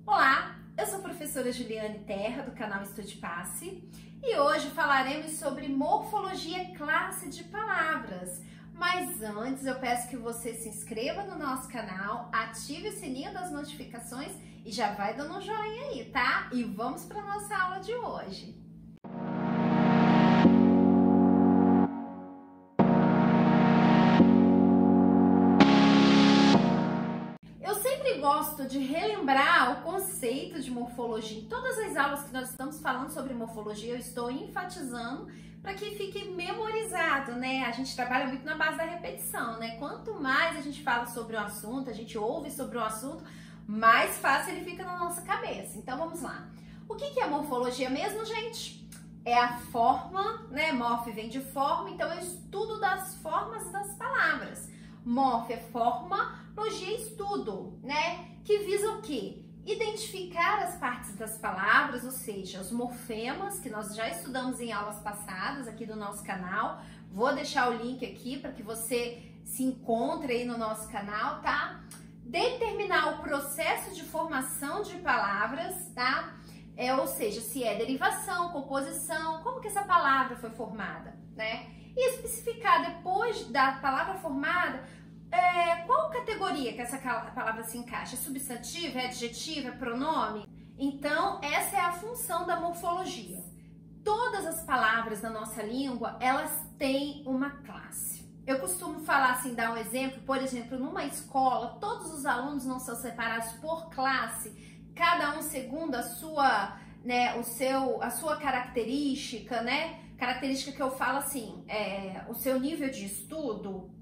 Olá, eu sou a professora Juliane Terra, do canal Estude Passe, e hoje falaremos sobre morfologia classe de palavras. Mas antes eu peço que você se inscreva no nosso canal, ative o sininho das notificações e já vai dando um joinha aí, tá? E vamos para a nossa aula de hoje. Gosto de relembrar o conceito de morfologia. Em todas as aulas que nós estamos falando sobre morfologia, eu estou enfatizando para que fique memorizado, né? A gente trabalha muito na base da repetição, né? Quanto mais a gente fala sobre o assunto, a gente ouve sobre o assunto, mais fácil ele fica na nossa cabeça. Então vamos lá. O que é morfologia mesmo, gente? É a forma, né? Morfe vem de forma, então é o estudo das formas das palavras. Morfe é forma, logia é estudo, né? Que visa o quê? Identificar as partes das palavras, ou seja, os morfemas, que nós já estudamos em aulas passadas aqui do nosso canal. Vou deixar o link aqui para que você se encontre aí no nosso canal, tá? Determinar o processo de formação de palavras, tá? Ou seja, se é derivação, composição, como que essa palavra foi formada, né? E especificar depois da palavra formada qual categoria que essa palavra se encaixa. É substantivo, é adjetivo, é pronome? Então, essa é a função da morfologia. Todas as palavras da nossa língua, elas têm uma classe. Eu costumo falar assim, dar um exemplo, por exemplo, numa escola, todos os alunos não são separados por classe, cada um segundo a sua, né, a sua característica, né? Característica que eu falo assim, o seu nível de estudo,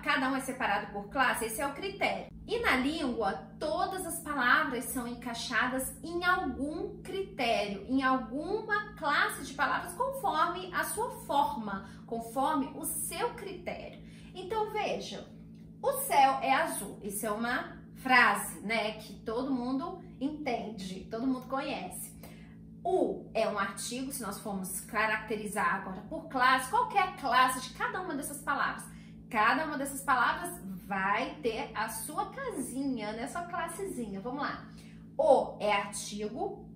cada um é separado por classe, esse é o critério. E na língua, todas as palavras são encaixadas em algum critério, em alguma classe de palavras, conforme a sua forma, conforme o seu critério. Então veja, o céu é azul, isso é uma frase, né, que todo mundo entende, todo mundo conhece. O é um artigo, se nós formos caracterizar agora por classe, qual que é a classe de cada uma dessas palavras? Cada uma dessas palavras vai ter a sua casinha, né? Sua classezinha. Vamos lá. O é artigo,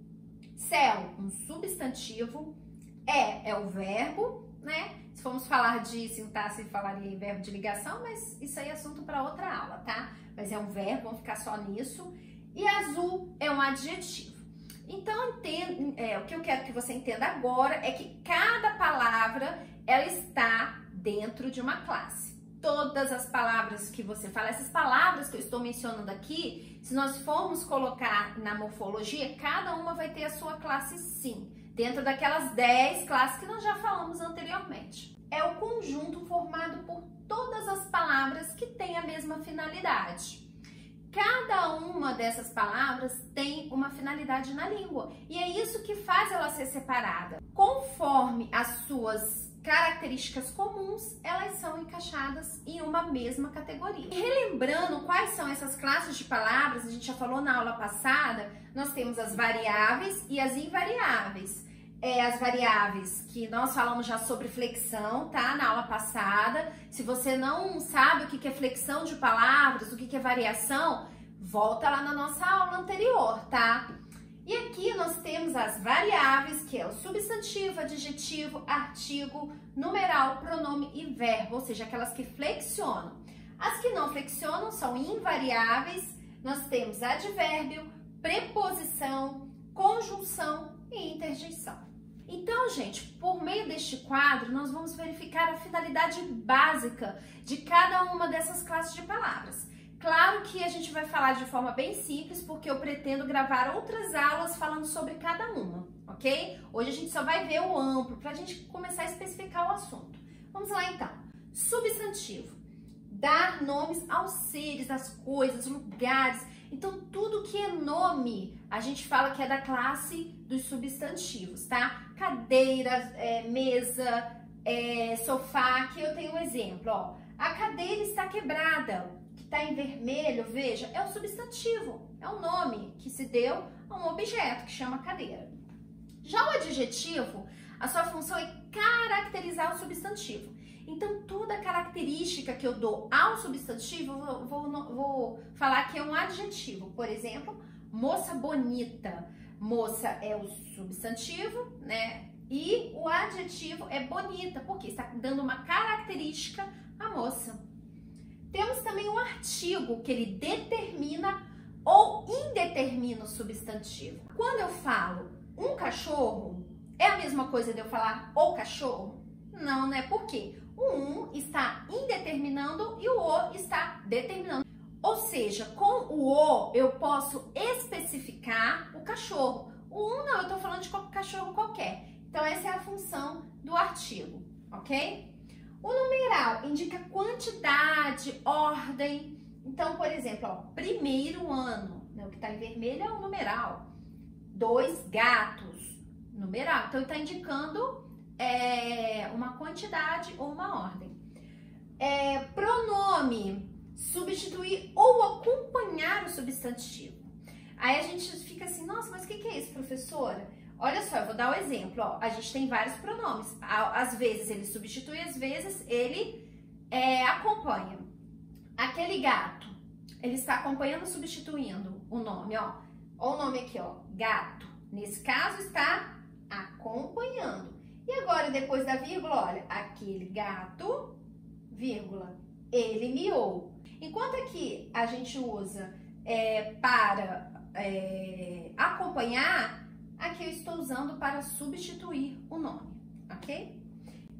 céu, um substantivo, é o verbo, né? Se formos falar de sintaxe, falaria em verbo de ligação, mas isso aí é assunto para outra aula, tá? Mas é um verbo, vamos ficar só nisso. E azul é um adjetivo. Então, o que eu quero que você entenda agora é que cada palavra, ela está dentro de uma classe. Todas as palavras que você fala, essas palavras que eu estou mencionando aqui, se nós formos colocar na morfologia, cada uma vai ter a sua classe sim, dentro daquelas 10 classes que nós já falamos anteriormente. É o conjunto formado por todas as palavras que têm a mesma finalidade. Cada uma dessas palavras tem uma finalidade na língua e é isso que faz ela ser separada. Conforme as suas características comuns, elas são encaixadas em uma mesma categoria. E relembrando quais são essas classes de palavras, a gente já falou na aula passada, nós temos as variáveis e as invariáveis. As variáveis que nós falamos já sobre flexão, tá? Na aula passada. Se você não sabe o que é flexão de palavras, o que é variação, volta lá na nossa aula anterior, tá? E aqui nós temos as variáveis, que é o substantivo, adjetivo, artigo, numeral, pronome e verbo, ou seja, aquelas que flexionam. As que não flexionam são invariáveis, nós temos advérbio, preposição, conjunção e interjeição. Então, gente, por meio deste quadro, nós vamos verificar a finalidade básica de cada uma dessas classes de palavras. Claro que a gente vai falar de forma bem simples, porque eu pretendo gravar outras aulas falando sobre cada uma, ok? Hoje a gente só vai ver o amplo, para a gente começar a especificar o assunto. Vamos lá então. Substantivo. Dar nomes aos seres, às coisas, lugares. Então, tudo que é nome, a gente fala que é da classe dos substantivos, tá? Cadeira, mesa, sofá. Aqui eu tenho um exemplo, ó. A cadeira está quebrada, que está em vermelho, veja, é o substantivo. É um nome que se deu a um objeto que chama cadeira. Já o adjetivo, a sua função é caracterizar o substantivo. Então, toda característica que eu dou ao substantivo, vou falar que é um adjetivo. Por exemplo, moça bonita. Moça é o substantivo, né? E o adjetivo é bonita, porque está dando uma característica à moça. Temos também um artigo, que ele determina ou indetermina o substantivo. Quando eu falo um cachorro, é a mesma coisa de eu falar o cachorro? Não, né? Por quê? O está indeterminando e o o está determinando. Ou seja, com o o eu posso especificar o cachorro. O não, eu estou falando de cachorro qualquer. Então, essa é a função do artigo, ok? O numeral indica quantidade, ordem. Então, por exemplo, ó, primeiro ano, né, o que está em vermelho é o numeral. 2 gatos, numeral. Então, ele está indicando uma quantidade ou uma ordem. Pronome, substituir ou acompanhar o substantivo. Aí a gente fica assim, nossa, mas o que é isso, professora? Olha só, eu vou dar um exemplo, ó. A gente tem vários pronomes. Às vezes ele substitui, às vezes ele acompanha. Aquele gato, ele está acompanhando ou substituindo o nome, ó. Olha o nome aqui, ó, gato. Nesse caso, está acompanhando. E agora, depois da vírgula, olha, aquele gato, vírgula, ele miou. Enquanto aqui a gente usa para acompanhar, aqui eu estou usando para substituir o nome, ok?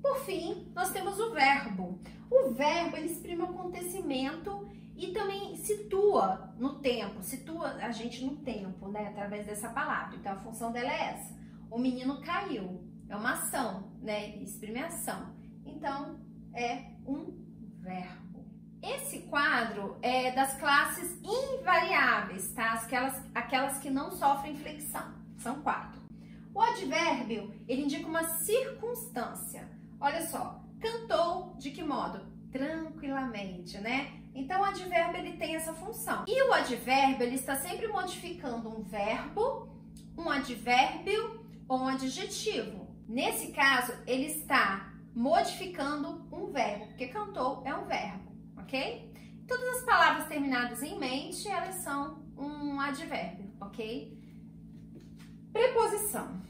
Por fim, nós temos o verbo. O verbo, ele exprime o acontecimento e também situa no tempo, situa a gente no tempo, né? Através dessa palavra. Então, a função dela é essa. O menino caiu. É uma ação, né? Exprime a ação. Então, é um verbo. Esse quadro é das classes invariáveis, tá? Aquelas que não sofrem flexão. São 4. O advérbio, ele indica uma circunstância. Olha só, cantou de que modo? Tranquilamente, né? Então, o advérbio, ele tem essa função. E o advérbio, ele está sempre modificando um verbo, um advérbio ou um adjetivo. Nesse caso, ele está modificando um verbo, porque cantou é um verbo, ok? Todas as palavras terminadas em mente, elas são um advérbio, ok? Preposição.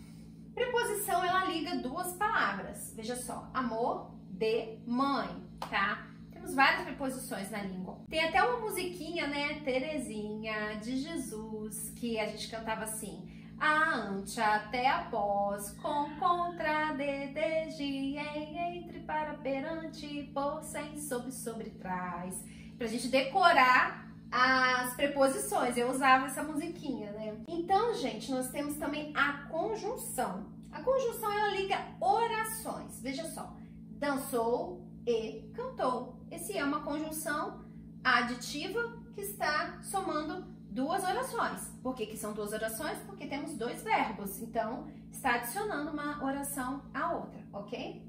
Preposição, ela liga duas palavras. Veja só, amor de mãe, tá? Temos várias preposições na língua. Tem até uma musiquinha, né? Terezinha de Jesus, que a gente cantava assim. A, ante, até, após, com, contra, de, desde, em, entre, para, perante, por, sem, sobre, trás. Pra gente decorar as preposições. Eu usava essa musiquinha, né? Então, gente, nós temos também a conjunção. A conjunção, ela liga orações. Veja só. Dançou e cantou. Esse é uma conjunção aditiva que está somando duas orações. Por que são duas orações? Porque temos dois verbos. Então, está adicionando uma oração à outra, ok?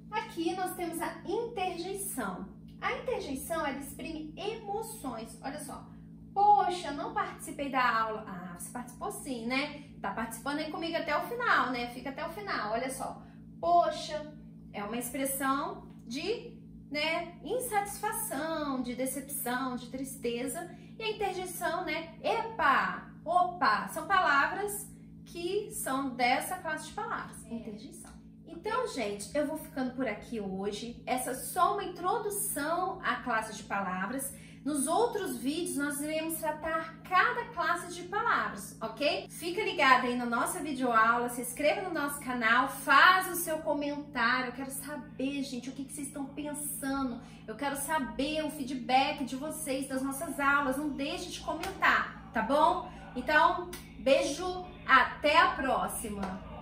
Aqui nós temos a interjeição. A interjeição, ela exprime emoções. Olha só. Poxa, não participei da aula. Ah, você participou sim, né? Tá participando aí comigo até o final, né? Fica até o final. Olha só. Poxa, é uma expressão de, né, insatisfação, de decepção, de tristeza. E a interjeição, né? Epa, opa, são palavras que são dessa classe de palavras. Interjeição. Então, gente, eu vou ficando por aqui hoje. Essa é só uma introdução à classe de palavras. Nos outros vídeos, nós iremos tratar cada classe de palavras, ok? Fica ligado aí na nossa videoaula, se inscreva no nosso canal, faz o seu comentário. Eu quero saber, gente, o que vocês estão pensando. Eu quero saber o feedback de vocês das nossas aulas. Não deixe de comentar, tá bom? Então, beijo, até a próxima!